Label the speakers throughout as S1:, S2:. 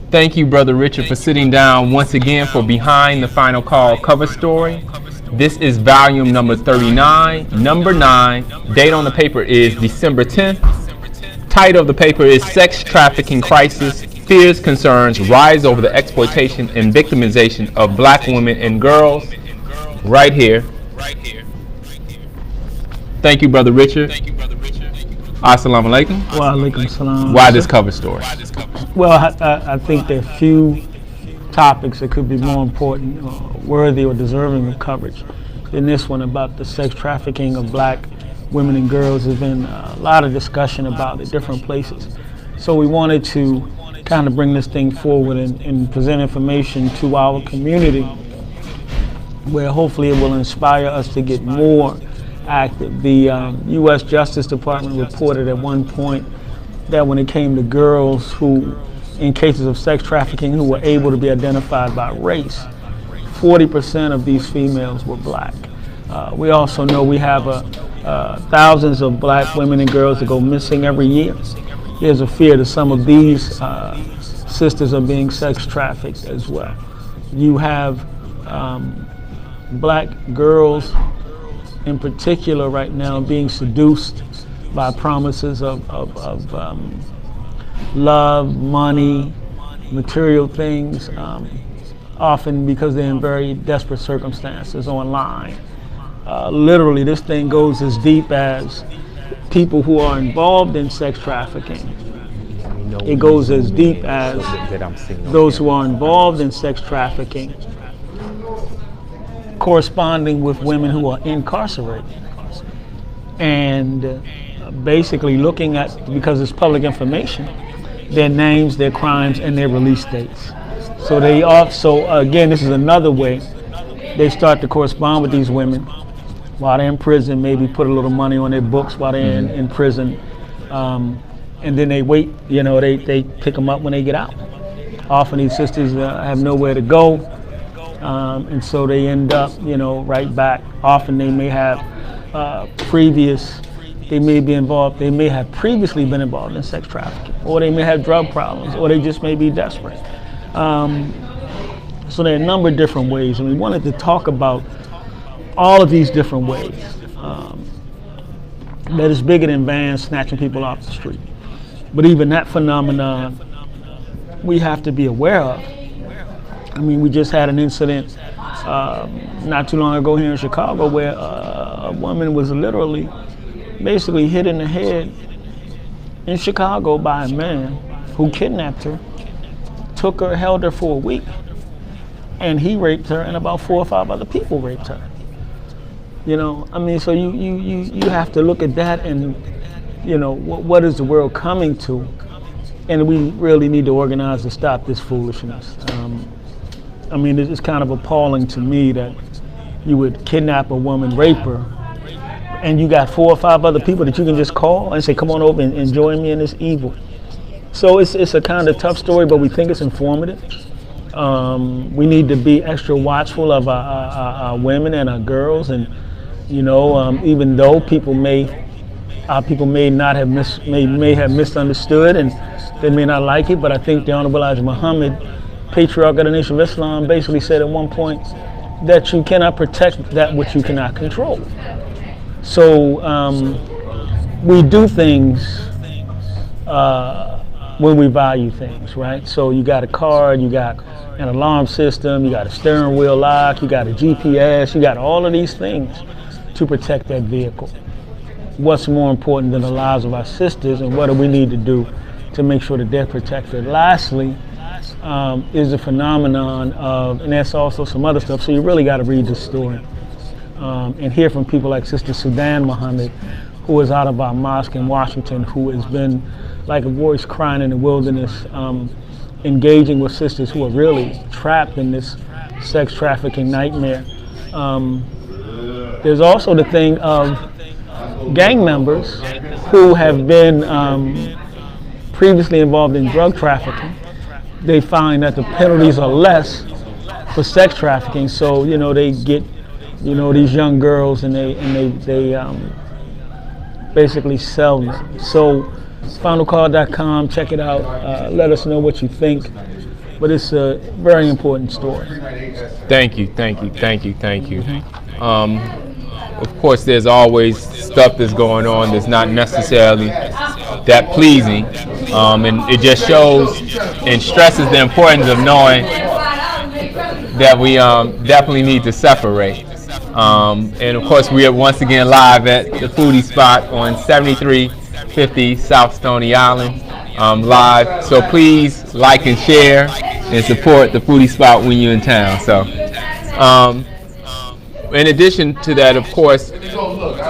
S1: Thank you, Brother Richard, for sitting down once again for Behind the Final Call cover story. This is volume number 39, number 9. Date on the paper is December 10th. Title of the paper is Sex Trafficking Crisis, Fears, Concerns, Rise Over the Exploitation and Victimization of Black Women and Girls. Right here. Thank you, Brother Richard. Assalamu alaikum.
S2: Wa alaikum salam.
S1: Why this cover story?
S2: Well, I think there are few topics that could be more important, worthy or deserving of coverage than this one about the sex trafficking of black women and girls. There's been a lot of discussion about it, different places. So we wanted to kind of bring this thing forward and present information to our community where hopefully it will inspire us to get more active. The U.S. Justice Department reported at one point that when it came to girls who, in cases of sex trafficking, who were able to be identified by race, 40% of these females were black. We also know we have thousands of black women and girls that go missing every year. There's a fear that some of these sisters are being sex trafficked as well. You have black girls in particular right now being seduced by promises of love, money, material things, often because they're in very desperate circumstances online. Literally, this thing goes as deep as people who are involved in sex trafficking. It goes as deep as those who are involved in sex trafficking corresponding with women who are incarcerated and basically looking at, because it's public information, their names, their crimes, and their release dates. So they also, again, this is another way they start to correspond with these women while they're in prison, maybe put a little money on their books while they're in prison, and then they wait, they pick them up when they get out. Often these sisters have nowhere to go, and so they end up, right back. Often they may have they may have previously been involved in sex trafficking, or they may have drug problems, or they just may be desperate. So there are a number of different ways, and we wanted to talk about all of these different ways that is bigger than vans snatching people off the street. But even that phenomenon, we have to be aware of. I mean, we just had an incident not too long ago here in Chicago where a woman was literally basically hit in the head in Chicago by a man who kidnapped her, took her, held her for a week, and he raped her, and about 4 or 5 other people raped her. So you have to look at that and, what is the world coming to? And we really need to organize to stop this foolishness. It's kind of appalling to me that you would kidnap a woman, rape her, and you got 4 or 5 other people that you can just call and say, come on over and join me in this evil. So it's a kind of tough story, but we think it's informative. We need to be extra watchful of our women and our girls, and even though people may not have may have misunderstood and they may not like it, but I think the Honorable Elijah Muhammad, Patriarch of the Nation of Islam, basically said at one point that you cannot protect that which you cannot control. So we do things when we value things, right? So you got a card, you got an alarm system, you got a steering wheel lock, you got a GPS, you got all of these things to protect that vehicle. What's more important than the lives of our sisters, and what do we need to do to make sure that they're protected? Lastly, is the phenomenon of, and that's also some other stuff, so you really got to read this story and hear from people like Sister Sudan Muhammad, who is out of our mosque in Washington, who has been like a voice crying in the wilderness, engaging with sisters who are really trapped in this sex trafficking nightmare. There's also the thing of gang members who have been previously involved in drug trafficking. They find that the penalties are less for sex trafficking, so they get these young girls and they basically sell them. So finalcall.com, check it out. Let us know what you think. But it's a very important story.
S1: Thank you, thank you, thank you, thank you. Of course, there's always stuff that's going on that's not necessarily that pleasing, and it just shows and stresses the importance of knowing that we definitely need to separate. And of course, we are once again live at the foodie spot on 7350 South Stony Island, live. So please like and share and support the foodie spot when you're in town. So, in addition to that, of course,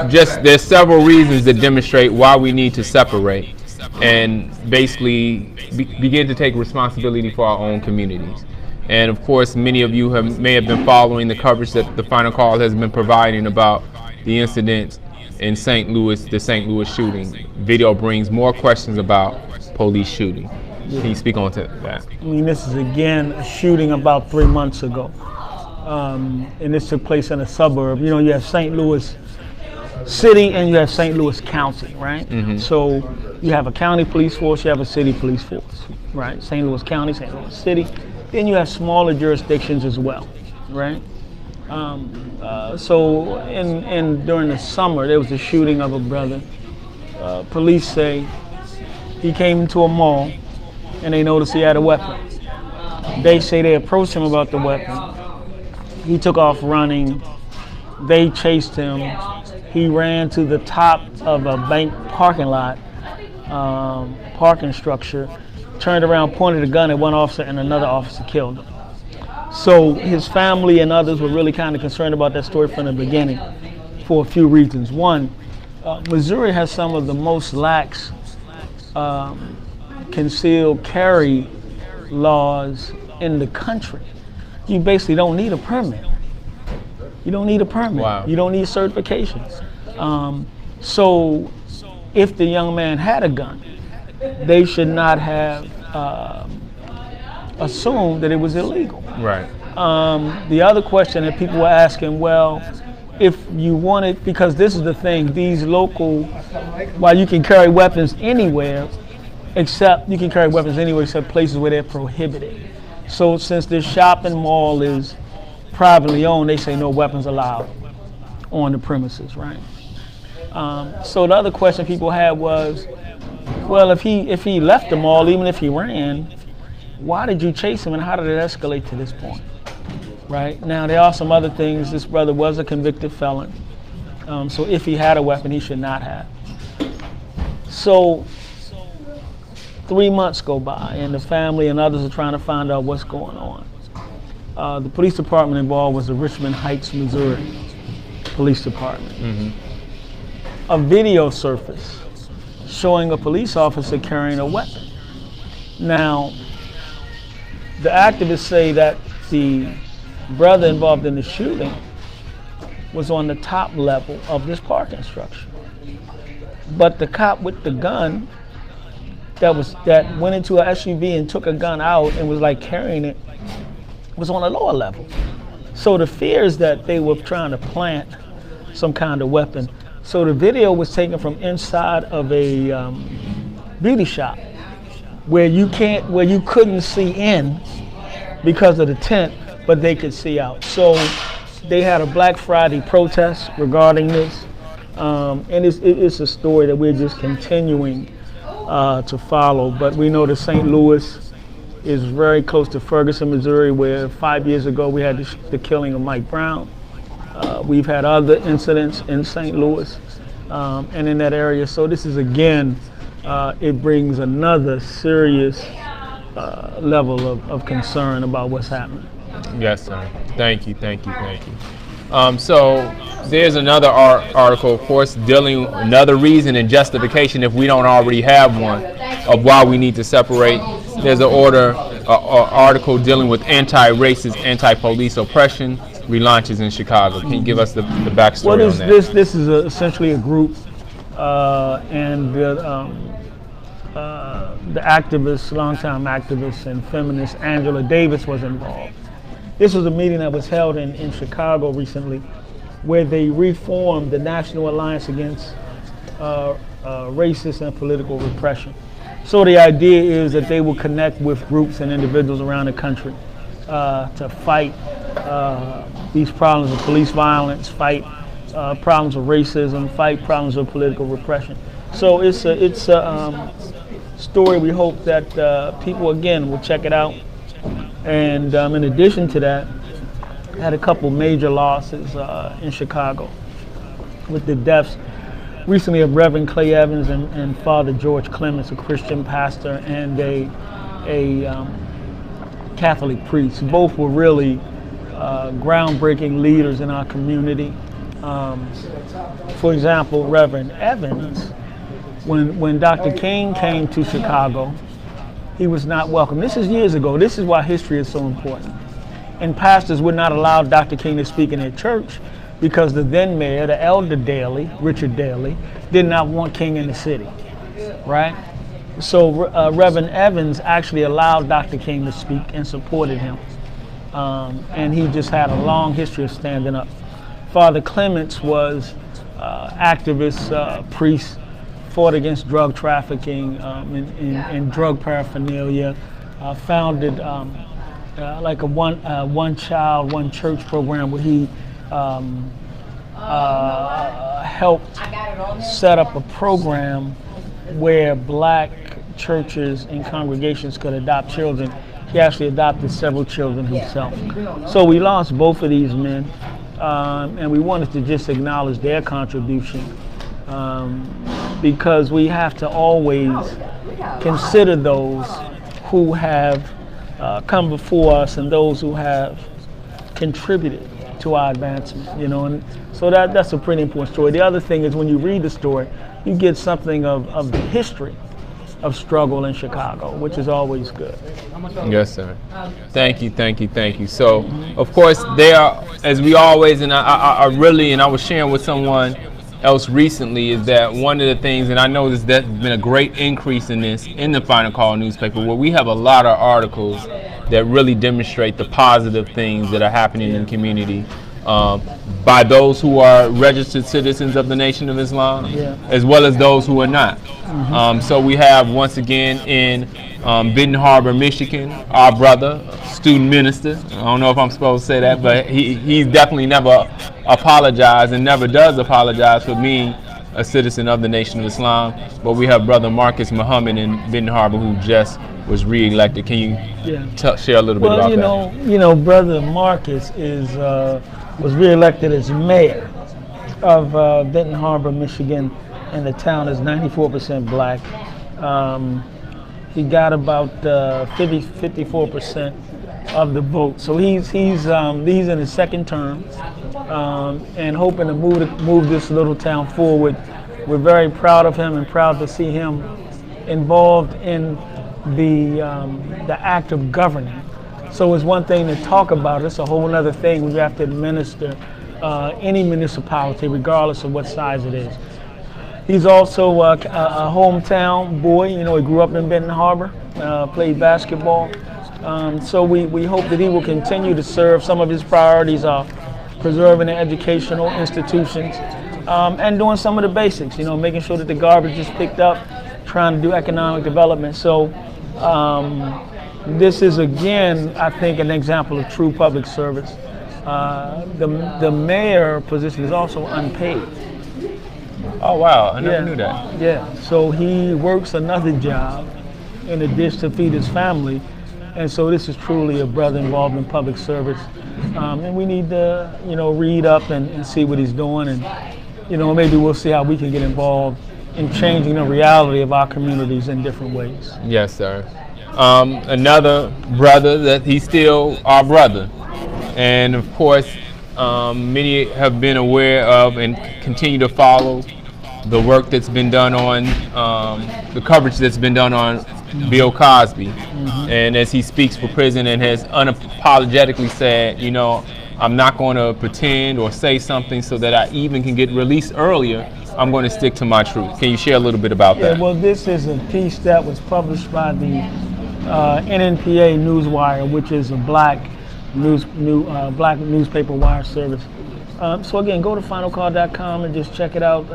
S1: just there's several reasons that demonstrate why we need to separate and basically begin to take responsibility for our own communities. And of course, many of you may have been following the coverage that the Final Call has been providing about the incident in St. Louis, the St. Louis shooting. Video brings more questions about police shooting. Can you speak on to that?
S2: I mean, this is again a shooting about 3 months ago. And this took place in a suburb. You know, you have St. Louis City and you have St. Louis County, right? So you have a county police force, you have a city police force, right? St. Louis County, St. Louis City. Then you have smaller jurisdictions as well, right? So during the summer, there was a shooting of a brother. Police say he came into a mall and they noticed he had a weapon. They say they approached him about the weapon. He took off running. They chased him. He ran to the top of a bank parking lot, parking structure, turned around, pointed a gun at one officer, and another officer killed him. So his family and others were really kind of concerned about that story from the beginning for a few reasons. One, Missouri has some of the most lax concealed carry laws in the country. You basically don't need a permit. You don't need a permit.
S1: Wow.
S2: You don't need certifications. So if the young man had a gun, they should not have assumed that it was illegal.
S1: Right.
S2: The other question that people were asking, well, if you wanted, because this is the thing, these local, while you can carry weapons anywhere, except places where they're prohibited. So since this shopping mall is privately owned, they say no weapons allowed on the premises, right? So the other question people had was, well, if he left the mall, even if he ran, why did you chase him and how did it escalate to this point? Right? Now, there are some other things. This brother was a convicted felon. So if he had a weapon, he should not have. So 3 months go by and the family and others are trying to find out what's going on. The police department involved was the Richmond Heights, Missouri Police Department. A video surfaced showing a police officer carrying a weapon. Now, the activists say that the brother involved in the shooting was on the top level of this parking structure. But the cop with the gun that went into an SUV and took a gun out and was like carrying it was on a lower level. So the fear is that they were trying to plant some kind of weapon. So the video was taken from inside of a beauty shop where you couldn't see in because of the tent, but they could see out. So they had a Black Friday protest regarding this, and it's a story that we're just continuing to follow. But we know that St. Louis is very close to Ferguson, Missouri, where 5 years ago we had the killing of Mike Brown. We've had other incidents in St. Louis and in that area. So this is, again, it brings another serious level of concern about what's happening.
S1: Yes, sir. Thank you. So there's another article, of course, dealing another reason and justification, if we don't already have one, of why we need to separate. There's an article dealing with anti-racist, anti-police oppression relaunches in Chicago. Can you give us the backstory on that?
S2: This is essentially a group, and the activist, longtime activist and feminist Angela Davis was involved. This was a meeting that was held in Chicago recently, where they reformed the National Alliance Against Racist and Political Repression. So the idea is that they will connect with groups and individuals around the country to fight these problems of police violence, fight problems of racism, fight problems of political repression. So it's a story we hope that people, again, will check it out. And in addition to that, I had a couple major losses in Chicago with the deaths recently of Reverend Clay Evans and Father George Clements, a Christian pastor and a Catholic priest. Both were really groundbreaking leaders in our community. For example, Reverend Evans, when Dr. King came to Chicago, he was not welcome. This is years ago. This is why history is so important. And pastors would not allow Dr. King to speak in their church because the then mayor, the elder Daley, Richard Daley, did not want King in the city, right? So Reverend Evans actually allowed Dr. King to speak and supported him. And he just had a long history of standing up. Father Clements was activist, priest, fought against drug trafficking and drug paraphernalia, founded like a one child, one church program where he helped set up a program where black churches and congregations could adopt children. He actually adopted several children himself. So we lost both of these men, and we wanted to just acknowledge their contribution because we have to always consider those who have come before us and those who have contributed to our advancement, you know, and so that's a pretty important story. The other thing is when you read the story, you get something of the history of struggle in Chicago, which is always good.
S1: Yes, sir. Thank you. So, of course, there are, as we always, and I really, and I was sharing with someone else recently, is that one of the things, and I know there's been a great increase in this in the Final Call newspaper, where we have a lot of articles that really demonstrate the positive things that are happening in the community by those who are registered citizens of the Nation of Islam, as well as those who are not. So we have, once again, in Benton Harbor, Michigan, our brother, student minister. I don't know if I'm supposed to say that, but he's definitely never apologized and never does apologize for being a citizen of the Nation of Islam. But we have Brother Marcus Muhammad in Benton Harbor, who just was re-elected. Can you share a little bit about that?
S2: You know, Brother Marcus was re-elected as mayor of Benton Harbor, Michigan, and the town is 94% black. He got about 54% of the vote. So he's in his second term and hoping to move this little town forward. We're very proud of him and proud to see him involved in the act of governing. So it's one thing to talk about, it's a whole other thing when you have to administer any municipality, regardless of what size it is. He's also a hometown boy. You know, he grew up in Benton Harbor, played basketball. So we hope that he will continue to serve. Some of his priorities are preserving the educational institutions and doing some of the basics, you know, making sure that the garbage is picked up, trying to do economic development. So this is, again, I think, an example of true public service. The mayor position is also unpaid.
S1: Oh, wow. I never knew that.
S2: Yeah. So he works another job in addition to feed his family. And so this is truly a brother involved in public service. And we need to, you know, read up and see what he's doing. And, you know, maybe we'll see how we can get involved in changing the reality of our communities in different ways.
S1: Yes, sir. Another brother that he's still our brother. And, of course, many have been aware of and continue to follow the work that's been done on, the coverage that's been done on Bill Cosby. And as he speaks for prison and has unapologetically said, you know, I'm not going to pretend or say something so that I even can get released earlier. I'm going to stick to my truth. Can you share a little bit about that?
S2: Well, this is a piece that was published by the NNPA Newswire, which is a black newspaper wire service. So again, go to finalcall.com and just check it out.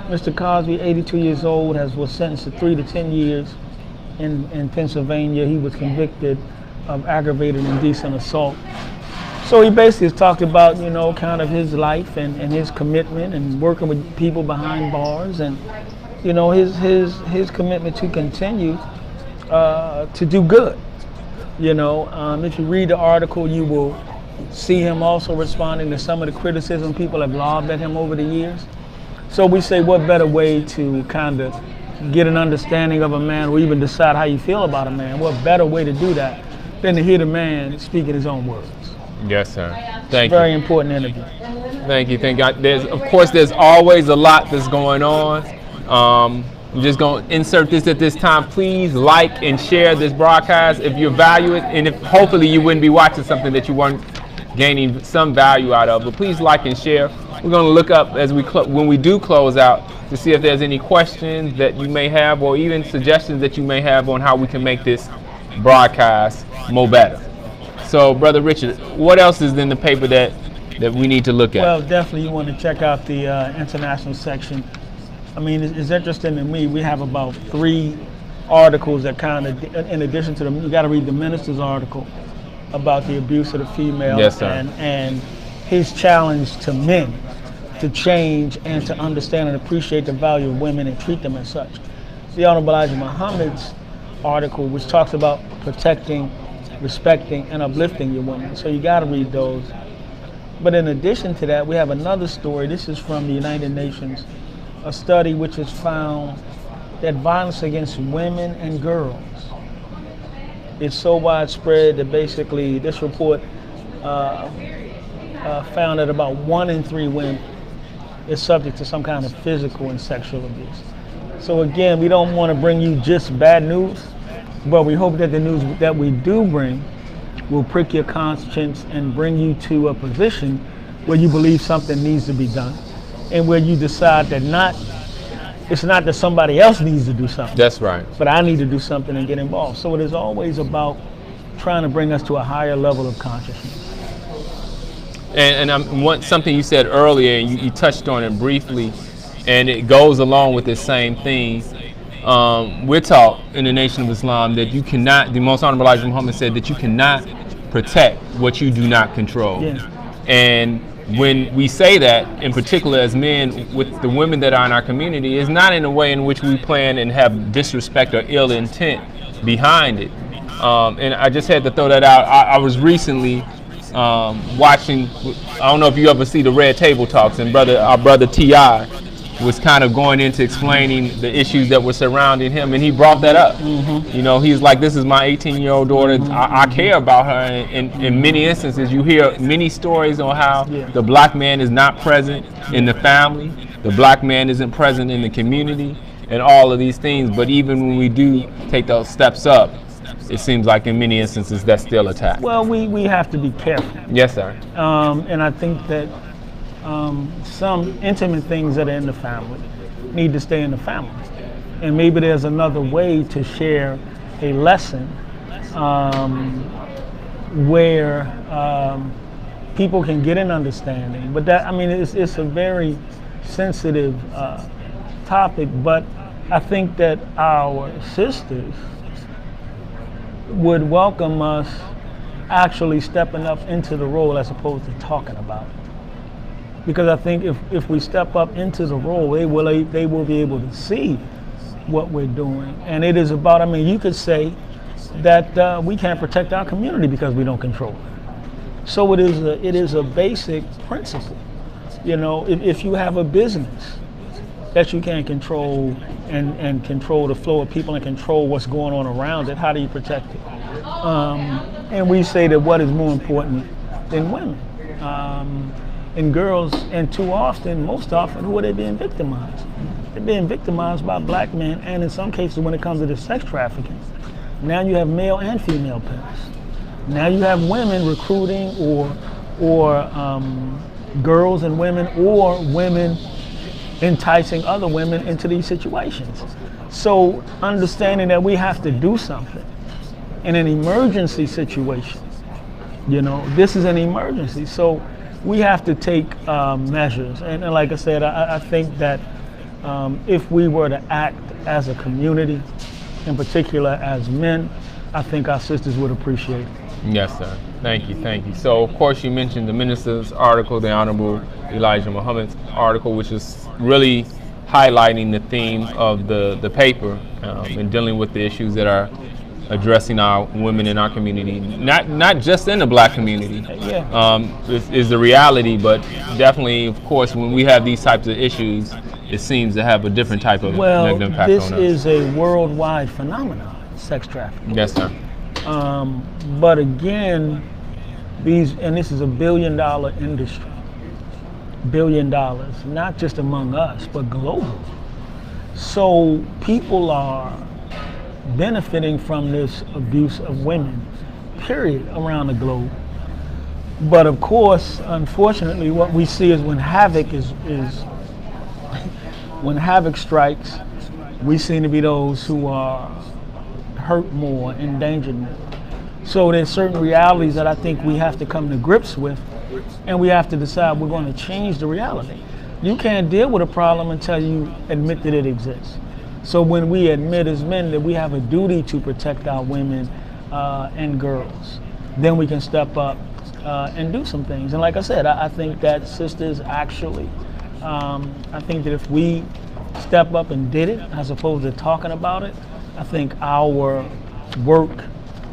S2: Mr. Cosby, 82 years old, was sentenced to 3 to 10 years in Pennsylvania. He was convicted of aggravated indecent assault. So he basically has talked about, kind of his life and his commitment and working with people behind bars, and, his commitment to continue to do good. If you read the article, you will see him also responding to some of the criticism people have lobbed at him over the years. So we say, what better way to kind of get an understanding of a man, or even decide how you feel about a man? What better way to do that than to hear the man speak in his own words?
S1: Yes, sir. Thank you.
S2: Very important interview.
S1: Thank you. Thank God. There's always a lot that's going on. I'm just going to insert this at this time. Please like and share this broadcast if you value it, and if hopefully you wouldn't be watching something that you weren't gaining some value out of. But please like and share. We're going to look up as when we do close out to see if there's any questions that you may have, or even suggestions that you may have on how we can make this broadcast more better. So, Brother Richard, what else is in the paper that we need to look at?
S2: Well, definitely you want to check out the international section. I mean, it's interesting to me. We have about 3 articles that kind of, in addition to you got to read the minister's article about the abuse of the female.
S1: Yes, sir.
S2: And his challenge to men to change and to understand and appreciate the value of women and treat them as such. The Honorable Elijah Muhammad's article, which talks about protecting, respecting, and uplifting your women. So you got to read those. But in addition to that, we have another story. This is from the United Nations, a study which has found that violence against women and girls is so widespread that basically this report found that about 1 in 3 women is subject to some kind of physical and sexual abuse. So again, we don't want to bring you just bad news, but we hope that the news that we do bring will prick your conscience and bring you to a position where you believe something needs to be done, and where you decide that it's not that somebody else needs to do something.
S1: That's right.
S2: But I need to do something and get involved. So it is always about trying to bring us to a higher level of consciousness.
S1: And something you said earlier, and you touched on it briefly, and it goes along with this same thing. We're taught in the Nation of Islam that you cannot, the Most Honorable Elijah Muhammad said that you cannot protect what you do not control.
S2: Yeah.
S1: And when we say that, in particular as men, with the women that are in our community, it's not in a way in which we plan and have disrespect or ill intent behind it. And I just had to throw that out. I was recently watching, I don't know if you ever see the Red Table Talks, and our brother T.I. was kind of going into explaining the issues that were surrounding him, and he brought that up. Mm-hmm. He's like, this is my 18-year-old daughter. Mm-hmm. I care about her. And in many instances, you hear many stories on how the black man is not present in the family, the black man isn't present in the community, and all of these things. But even when we do take those steps up, it seems like in many instances that's still attacked.
S2: Well, we have to be careful.
S1: Yes, sir.
S2: And I think that some intimate things that are in the family need to stay in the family. And maybe there's another way to share a lesson where people can get an understanding. But that, I mean, it's a very sensitive topic, but I think that our sisters would welcome us actually stepping up into the role as opposed to talking about it. Because I think if we step up into the role, they will be able to see what we're doing. And it is about, I mean, you could say that we can't protect our community because we don't control it. So it is a basic principle. If you have a business that you can't control and control the flow of people and control what's going on around it, how do you protect it? And we say that what is more important than women? And girls, and most often, who are they being victimized? They're being victimized by black men, and in some cases when it comes to the sex trafficking. Now you have male and female pimps. Now you have women recruiting or girls and women, or women enticing other women into these situations. So understanding that we have to do something in an emergency situation, this is an emergency. So we have to take measures. And like I said, I think that If we were to act as a community, in particular as men, I think our sisters would appreciate it.
S1: Yes, sir. Thank you, thank you. So, of course, you mentioned the minister's article, the Honorable Elijah Muhammad's article, which is really highlighting the theme of the paper and dealing with the issues that are addressing our women in our community, not just in the black community. Is the reality, but definitely, of course, when we have these types of issues, it seems to have a different type of negative impact on us.
S2: This is a worldwide phenomenon, sex trafficking.
S1: Yes, sir.
S2: But again, this is $1 billion industry. $1 billion, not just among us, but global. So people are benefiting from this abuse of women, period, around the globe. But of course, unfortunately, what we see is when havoc when havoc strikes, we seem to be those who are hurt more, endangered more. So there's certain realities that I think we have to come to grips with, and we have to decide we're going to change the reality. You can't deal with a problem until you admit that it exists. So when we admit as men that we have a duty to protect our women and girls, then we can step up and do some things. And like I said, I think that sisters actually, I think that if we step up and did it, as opposed to talking about it, I think our work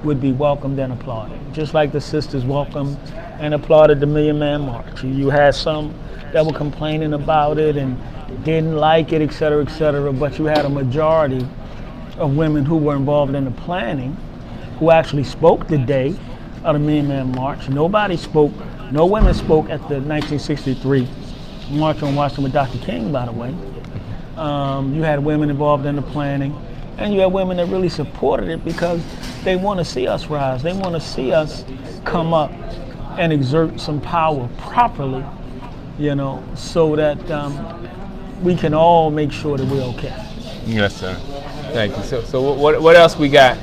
S2: would be welcomed and applauded. Just like the sisters welcomed and applauded the Million Man March. You had some that were complaining about it and didn't like it, et cetera, but you had a majority of women who were involved in the planning who actually spoke the day of the Million Man March. Nobody spoke, no women spoke at the 1963 March on Washington with Dr. King, by the way. You had women involved in the planning, and you had women that really supported it because they want to see us rise. They want to see us come up and exert some power properly, you know, so that we can all make sure that we're okay.
S1: Yes, sir. Thank you. So what else we got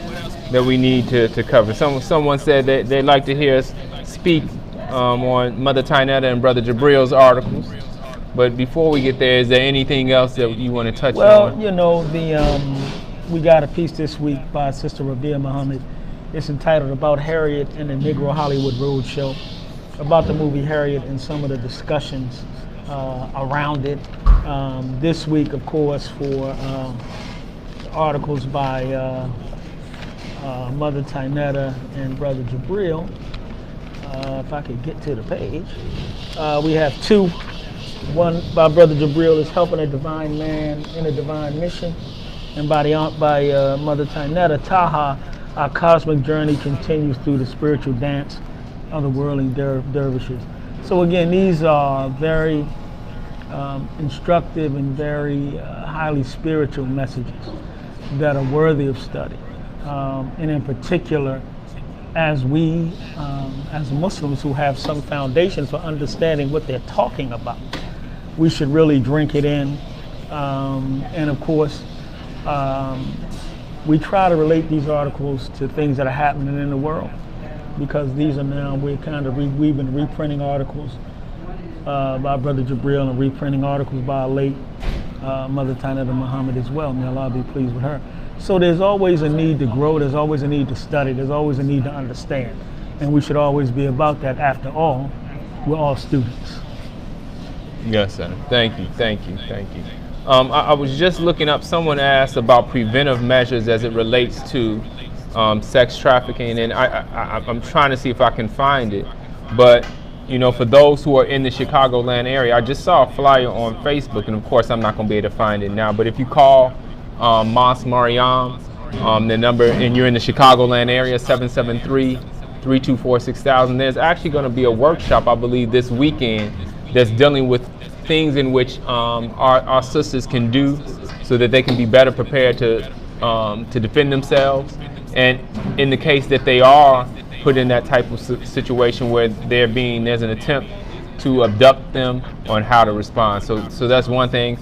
S1: that we need to cover? Someone said that they'd like to hear us speak on Mother Tynetta and Brother Jabril's articles. But before we get there, is there anything else that you want to touch on?
S2: Well, you know, we got a piece this week by Sister Rabia Muhammad. It's entitled About Harriet and the Negro Hollywood Roadshow, about the movie Harriet and some of the discussions around it. This week, of course, for articles by Mother Tynetta and Brother Jabril. If I could get to the page. We have two. One by Brother Jabril is Helping a Divine Man in a Divine Mission, and by Mother Tynetta, Taha, Our Cosmic Journey Continues Through the Spiritual Dance of the Whirling Dervishes. So again, these are very instructive and very highly spiritual messages that are worthy of study. And in particular, as we, as Muslims who have some foundation for understanding what they're talking about, we should really drink it in. And of course, we try to relate these articles to things that are happening in the world, because these are now, we've been reprinting articles by Brother Jabril and reprinting articles by our late Mother Tynetta Muhammad as well. May Allah be pleased with her. So there's always a need to grow, there's always a need to study, there's always a need to understand. And we should always be about that. After all, we're all students.
S1: Yes, sir. Thank you. I was just looking up, someone asked about preventive measures as it relates to sex trafficking, and I'm trying to see if I can find it. But, you know, for those who are in the Chicagoland area, I just saw a flyer on Facebook, and of course I'm not going to be able to find it now, but if you call Mosque Mariam, the number, and you're in the Chicagoland area, 773-324-6000, there's actually going to be a workshop, I believe, this weekend that's dealing with things in which our sisters can do so that they can be better prepared to defend themselves, and in the case that they are put in that type of situation where there's an attempt to abduct them, on how to respond. So that's one thing.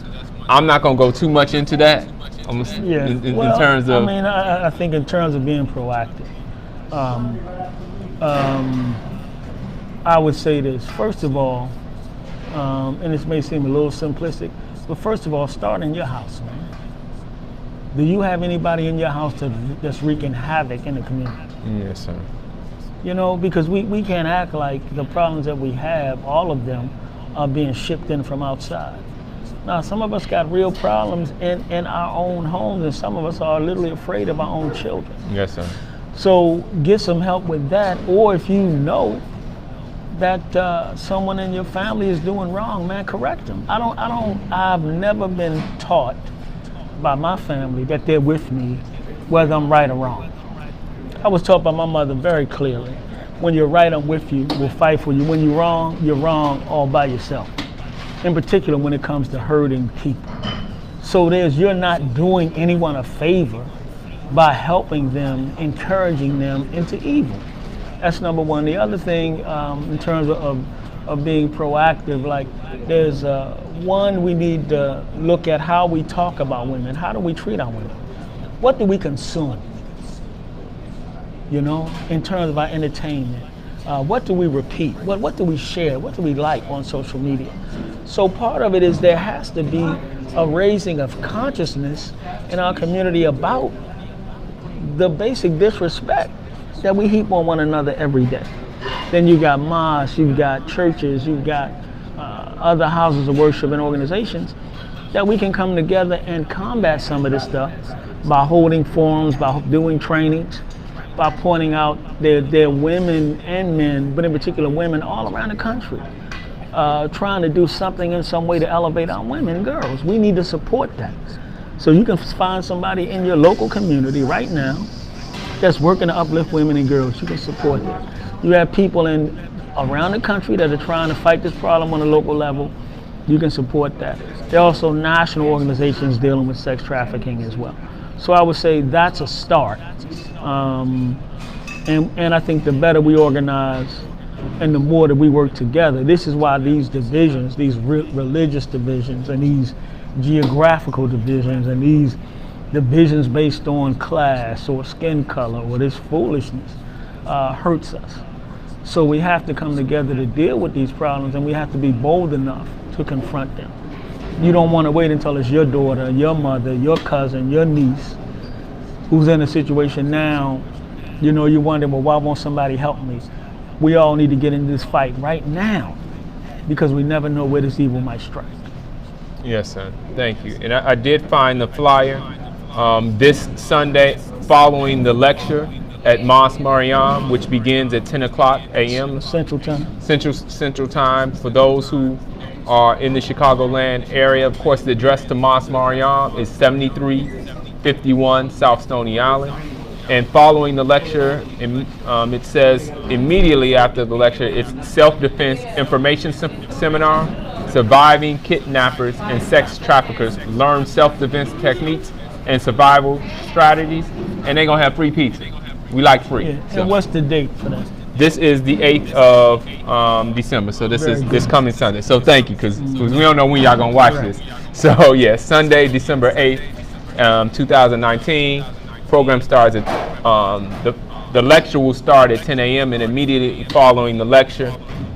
S1: I'm not going to go too much into that. In terms of,
S2: I think in terms of being proactive, I would say this. First of all, and this may seem a little simplistic, But first of all, start in your house, man. Do you have anybody in your house that's wreaking havoc in the community?
S1: Yes, sir.
S2: You know, because we can't act like the problems that we have, all of them, are being shipped in from outside. Now, some of us got real problems in our own homes, and some of us are literally afraid of our own children.
S1: Yes, sir.
S2: So get some help with that, or if you know that someone in your family is doing wrong, man, correct them. I've never been taught by my family that they're with me, whether I'm right or wrong. I was taught by my mother very clearly, when you're right, I'm with you, we'll fight for you. When you're wrong all by yourself. In particular, when it comes to hurting people. So you're not doing anyone a favor by helping them, encouraging them into evil. That's number one. The other thing, in terms of being proactive, like there's one, we need to look at how we talk about women. How do we treat our women? What do we consume? You know, in terms of our entertainment. What do we repeat? What do we share? What do we like on social media? So part of it is there has to be a raising of consciousness in our community about the basic disrespect that we heap on one another every day. Then you got mosques, you've got churches, you've got other houses of worship and organizations that we can come together and combat some of this stuff by holding forums, by doing trainings, by pointing out there are women and men, but in particular women all around the country, trying to do something in some way to elevate our women and girls. We need to support that. So you can find somebody in your local community right now that's working to uplift women and girls. You can support them. You have people around the country that are trying to fight this problem on a local level. You can support that. There are also national organizations dealing with sex trafficking as well. So I would say that's a start. And I think the better we organize and the more that we work together, this is why these divisions, these religious divisions and these geographical divisions and these divisions based on class or skin color or this foolishness hurts us. So we have to come together to deal with these problems, and we have to be bold enough to confront them. You don't want to wait until it's your daughter, your mother, your cousin, your niece who's in a situation now. You know, you wonder, well, why won't somebody help me? We all need to get into this fight right now because we never know where this evil might strike.
S1: Yes, sir. Thank you. And I did find the flyer this Sunday following the lecture at Mosque Mariam, which begins at 10 o'clock a.m.
S2: Central Time.
S1: Central Time. For those who are in the Chicagoland area, of course, the address to Mosque Mariam is 7351 South Stony Island. And following the lecture, it says immediately after the lecture, it's self-defense information seminar, surviving kidnappers and sex traffickers, learn self-defense techniques and survival strategies, and they're gonna have free pizza. We like free.
S2: Yeah. So. And what's the date for that?
S1: This is the 8th of December, so this coming Sunday. So thank you, because we don't know when y'all gonna watch this. So yeah, Sunday, December 8th, 2019. Program starts at the lecture will start at 10 a.m. and immediately following the lecture,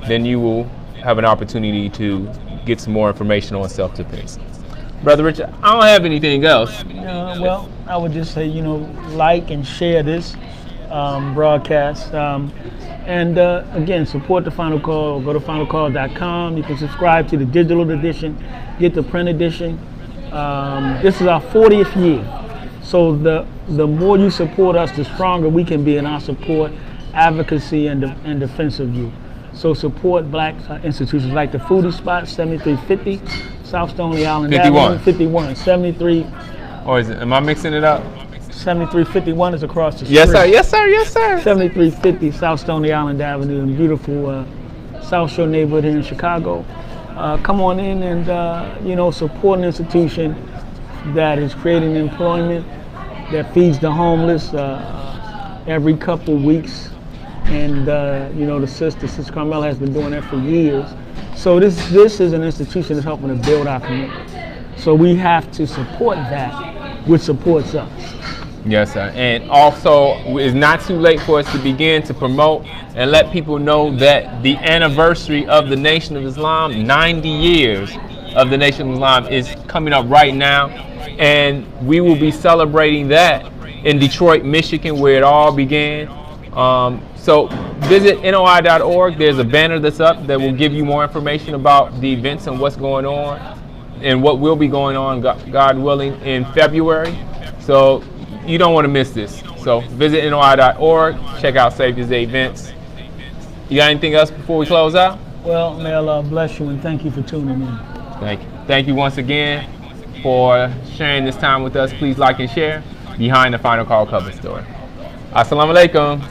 S1: then you will have an opportunity to get some more information on self-defense. Brother Richard, I don't have anything else.
S2: Well, I would just say, like and share this broadcast. And again, support the Final Call. Go to finalcall.com. You can subscribe to the digital edition, get the print edition. This is our 40th year. So the more you support us, the stronger we can be in our support, advocacy, and defense of you. So support black institutions like the Foodie Spot, 7350 South Stony Island
S1: 51.
S2: Avenue, 51, 73.
S1: Or is it? Am I mixing it up?
S2: 7351 is across the street.
S1: Yes, sir. Yes, sir. Yes, sir.
S2: 7350 South Stony Island Avenue in beautiful South Shore neighborhood here in Chicago. Come on in and support an institution that is creating employment, that feeds the homeless every couple weeks. And the Sister Carmela has been doing that for years. So this is an institution that's helping to build our community. So we have to support that, which supports us.
S1: Yes, sir. And also, it's not too late for us to begin to promote and let people know that the anniversary of the Nation of Islam, 90 years of the Nation of Islam is coming up right now, and we will be celebrating that in Detroit, Michigan, where it all began. So visit NOI.org. There's a banner that's up that will give you more information about the events and what's going on and what will be going on, God willing, in February. So you don't want to miss this. So visit NOI.org, check out Save This Day events. You got anything else before we close out?
S2: Well, may Allah bless you and thank you for tuning in.
S1: Thank you. Thank you once again for sharing this time with us. Please like and share Behind the Final Call cover story. Assalamu alaikum.